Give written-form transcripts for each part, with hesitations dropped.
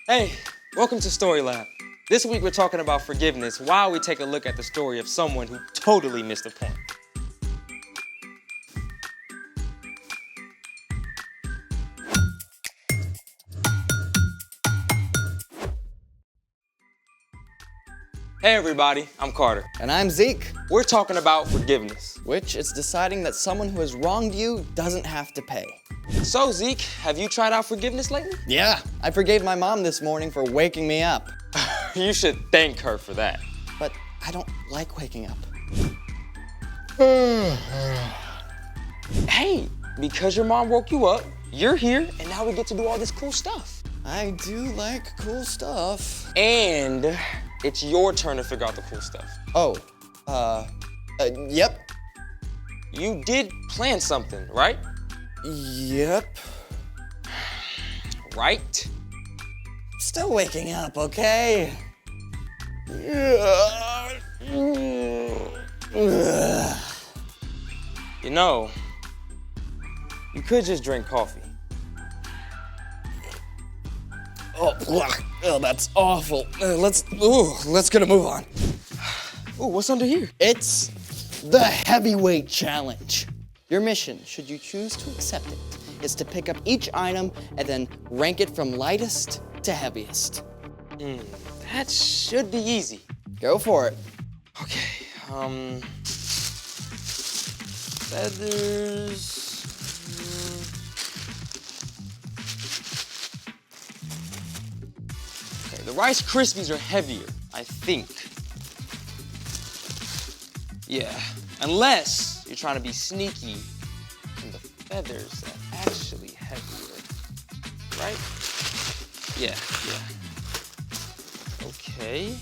Hey, welcome to Story Lab. This week we're talking about forgiveness while we take a look at the story of someone who totally missed the point. Hey everybody, I'm Carter. And I'm Zeke. We're talking about forgiveness. Which is deciding that someone who has wronged you doesn't have to pay. So Zeke, have you tried out forgiveness lately? Yeah, I forgave my mom this morning for waking me up. You should thank her for that. But I don't like waking up. Hey, because your mom woke you up, you're here, and now we get to do all this cool stuff. I do like cool stuff. And it's your turn to figure out the cool stuff. Oh, yep. You did plan something, right? Yep. Right? Still waking up, okay? You know, you could just drink coffee. Oh, that's awful. Let's get a move on. Ooh, what's under here? It's the heavyweight challenge. Your mission, should you choose to accept it, is to pick up each item and then rank it from lightest to heaviest. That should be easy. Go for it. Okay, feathers. Okay, the Rice Krispies are heavier, I think. Yeah, unless you're trying to be sneaky and the feathers are actually heavier, right? Yeah. Okay,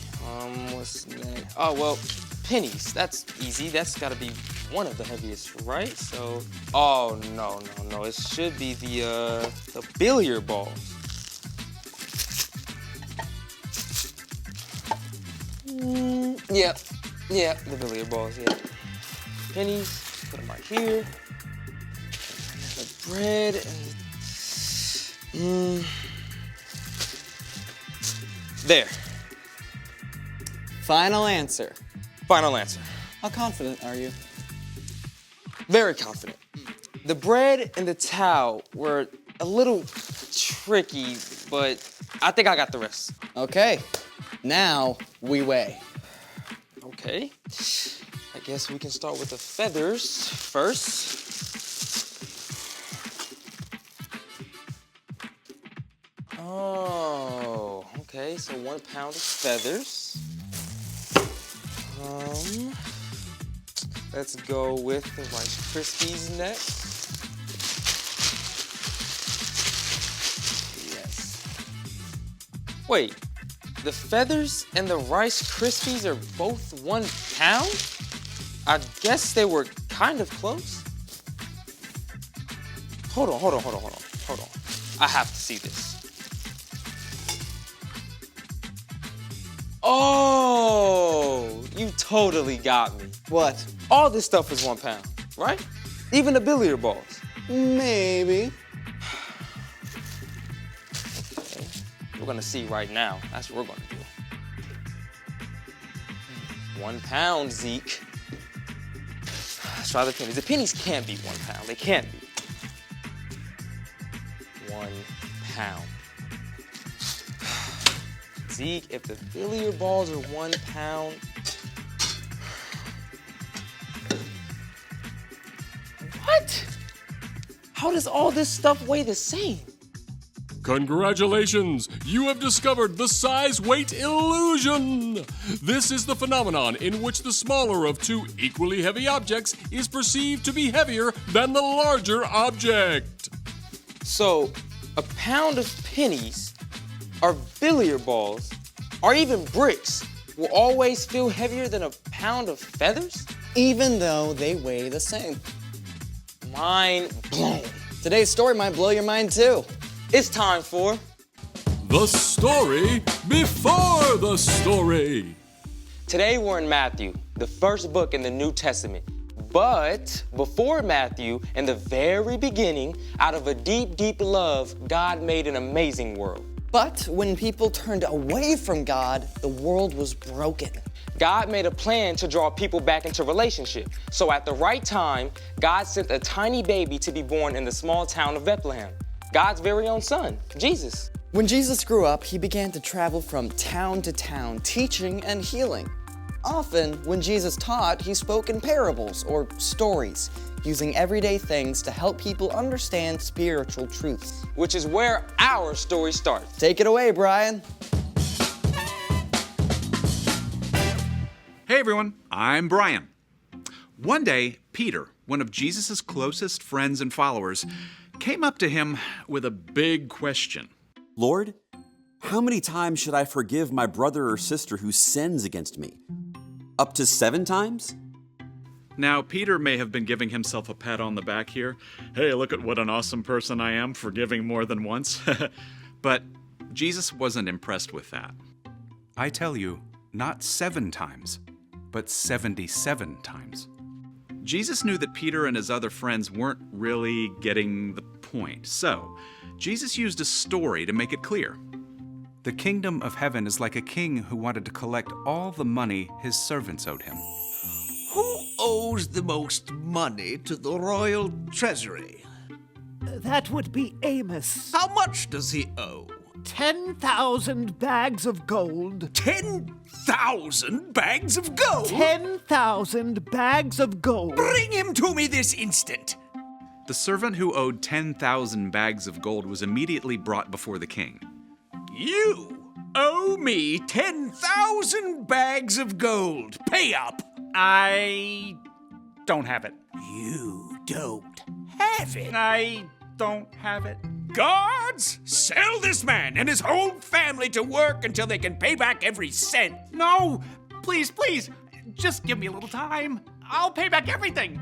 what's next? Oh, well, pennies, that's easy. That's gotta be one of the heaviest, right? So, oh, no, it should be the billiard balls. Yeah, the billiard balls, yeah. Pennies, put them right here. The bread and there. Final answer. Final answer. How confident are you? Very confident. The bread and the towel were a little tricky, but I think I got the rest. Okay, now we weigh. Okay. I guess we can start with the feathers first. Oh, okay, so 1 pound of feathers. Let's go with the Rice Krispies next. Yes. Wait, the feathers and the Rice Krispies are both 1 pound? I guess they were kind of close. Hold on. I have to see this. Oh, you totally got me. What? All this stuff is 1 pound, right? Even the billiard balls. Maybe. Okay. We're gonna see right now. That's what we're gonna do. 1 pound, Zeke. Let's try the pennies. The pennies can't be 1 pound. They can't be. 1 pound. Zeke, if the billiard balls are 1 pound, what? How does all this stuff weigh the same? Congratulations! You have discovered the size-weight illusion! This is the phenomenon in which the smaller of two equally heavy objects is perceived to be heavier than the larger object. So, a pound of pennies, or billiard balls, or even bricks will always feel heavier than a pound of feathers? Even though they weigh the same. Mind blown. Today's story might blow your mind too. It's time for The story before the story. Today we're in Matthew, the first book in the New Testament. But before Matthew, in the very beginning, out of a deep, deep love, God made an amazing world. But when people turned away from God, the world was broken. God made a plan to draw people back into relationship. So at the right time, God sent a tiny baby to be born in the small town of Bethlehem. God's very own son, Jesus. When Jesus grew up, he began to travel from town to town, teaching and healing. Often, when Jesus taught, he spoke in parables or stories, using everyday things to help people understand spiritual truths. Which is where our story starts. Take it away, Brian. Hey everyone, I'm Brian. One day, Peter, one of Jesus' closest friends and followers, came up to him with a big question. Lord, how many times should I forgive my brother or sister who sins against me? Up to 7 times? Now, Peter may have been giving himself a pat on the back here. Hey, look at what an awesome person I am, forgiving more than once. But Jesus wasn't impressed with that. I tell you, not 7 times, but 77 times. Jesus knew that Peter and his other friends weren't really getting the point. So, Jesus used a story to make it clear. The kingdom of heaven is like a king who wanted to collect all the money his servants owed him. Who owes the most money to the royal treasury? That would be Amos. How much does he owe? 10,000 bags of gold. 10,000 bags of gold? 10,000 bags of gold. Bring him to me this instant. The servant who owed 10,000 bags of gold was immediately brought before the king. You owe me 10,000 bags of gold. Pay up. I don't have it. You don't have it. I don't have it. Guards, sell this man and his whole family to work until they can pay back every cent. No! Please, just give me a little time. I'll pay back everything.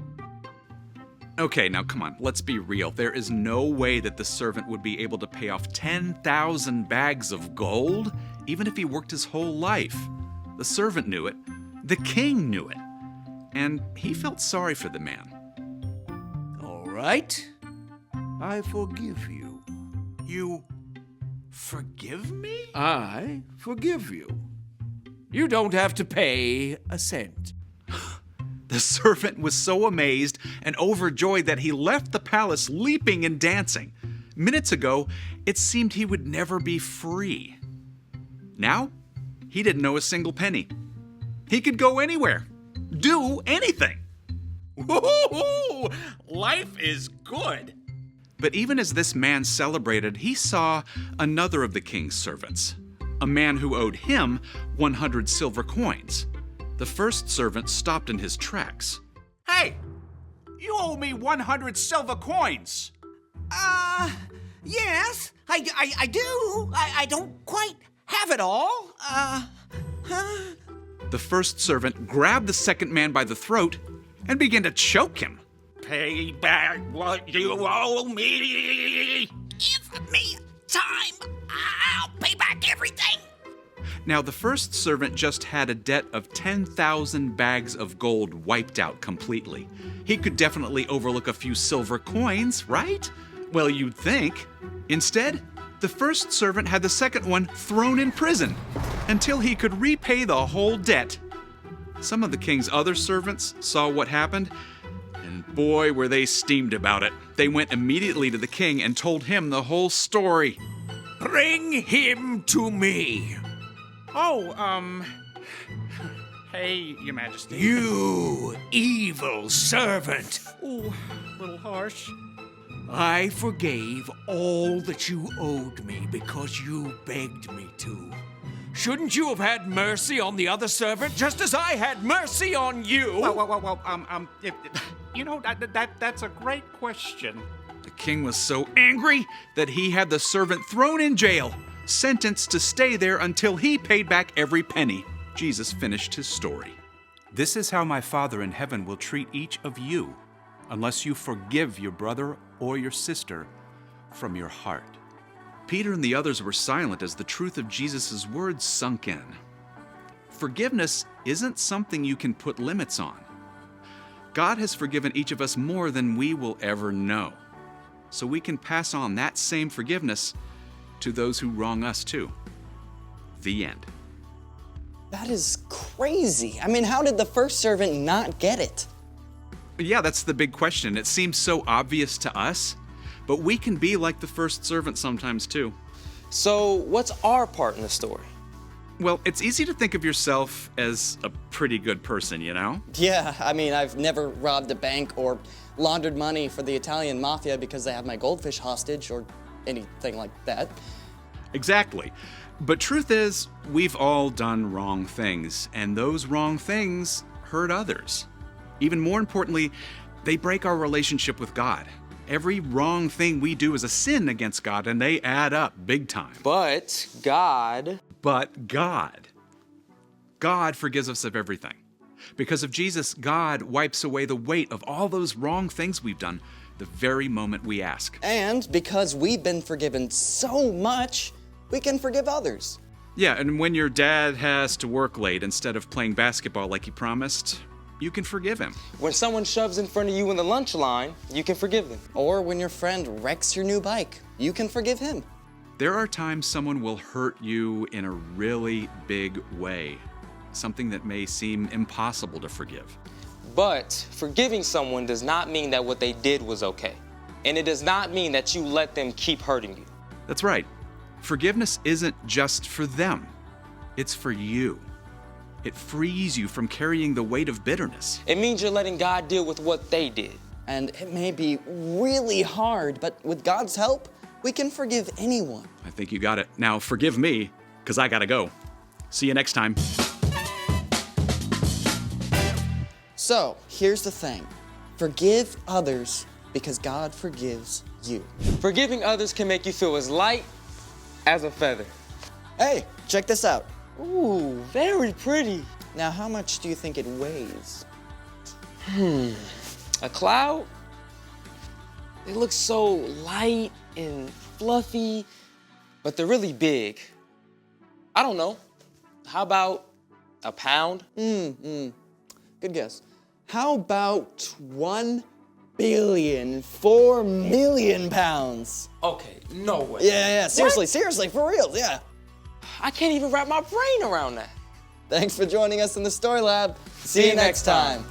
Okay, now come on, let's be real. There is no way that the servant would be able to pay off 10,000 bags of gold, even if he worked his whole life. The servant knew it. The king knew it. And he felt sorry for the man. All right. I forgive you. You forgive me? I forgive you. You don't have to pay a cent. The servant was so amazed and overjoyed that he left the palace leaping and dancing. Minutes ago, it seemed he would never be free. Now, he didn't owe a single penny. He could go anywhere, do anything. Woo-hoo-hoo! Life is good. But even as this man celebrated, he saw another of the king's servants, a man who owed him 100 silver coins. The first servant stopped in his tracks. Hey! You owe me 100 silver coins. Yes, I do. I don't quite have it all. The first servant grabbed the second man by the throat and began to choke him. Pay back what you owe me. Give me time. I'll pay back everything. Now, the first servant just had a debt of 10,000 bags of gold wiped out completely. He could definitely overlook a few silver coins, right? Well, you'd think. Instead, the first servant had the second one thrown in prison until he could repay the whole debt. Some of the king's other servants saw what happened, and boy, were they steamed about it. They went immediately to the king and told him the whole story. Bring him to me. Hey, Your Majesty. You evil servant. Ooh, a little harsh. I forgave all that you owed me because you begged me to. Shouldn't you have had mercy on the other servant just as I had mercy on you? That's a great question. The king was so angry that he had the servant thrown in jail, sentenced to stay there until he paid back every penny. Jesus finished his story. This is how my Father in heaven will treat each of you, unless you forgive your brother or your sister from your heart. Peter and the others were silent as the truth of Jesus' words sunk in. Forgiveness isn't something you can put limits on. God has forgiven each of us more than we will ever know. So we can pass on that same forgiveness to those who wrong us too. The end. That is crazy. I mean, how did the first servant not get it? Yeah, that's the big question. It seems so obvious to us, but we can be like the first servant sometimes too. So, what's our part in the story? Well, it's easy to think of yourself as a pretty good person, you know? Yeah, I mean, I've never robbed a bank or laundered money for the Italian mafia because they have my goldfish hostage or anything like that. Exactly. But truth is, we've all done wrong things, and those wrong things hurt others. Even more importantly, they break our relationship with God. Every wrong thing we do is a sin against God, and they add up big time. But God forgives us of everything. Because of Jesus, God wipes away the weight of all those wrong things we've done the very moment we ask. And because we've been forgiven so much, we can forgive others. Yeah, and when your dad has to work late instead of playing basketball like he promised, you can forgive him. When someone shoves in front of you in the lunch line, you can forgive them. Or when your friend wrecks your new bike, you can forgive him. There are times someone will hurt you in a really big way, something that may seem impossible to forgive. But forgiving someone does not mean that what they did was okay. And it does not mean that you let them keep hurting you. That's right. Forgiveness isn't just for them. It's for you. It frees you from carrying the weight of bitterness. It means you're letting God deal with what they did. And it may be really hard, but with God's help, we can forgive anyone. I think you got it. Now forgive me, because I gotta go. See you next time. So, here's the thing. Forgive others because God forgives you. Forgiving others can make you feel as light as a feather. Hey, check this out. Ooh, very pretty. Now, how much do you think it weighs? A cloud? They look so light and fluffy, but they're really big. I don't know. How about a pound? Good guess. How about 1,000,000,004,000,000 pounds? Okay, no way. Yeah, seriously, for real, yeah. I can't even wrap my brain around that. Thanks for joining us in the Story Lab. See you next time.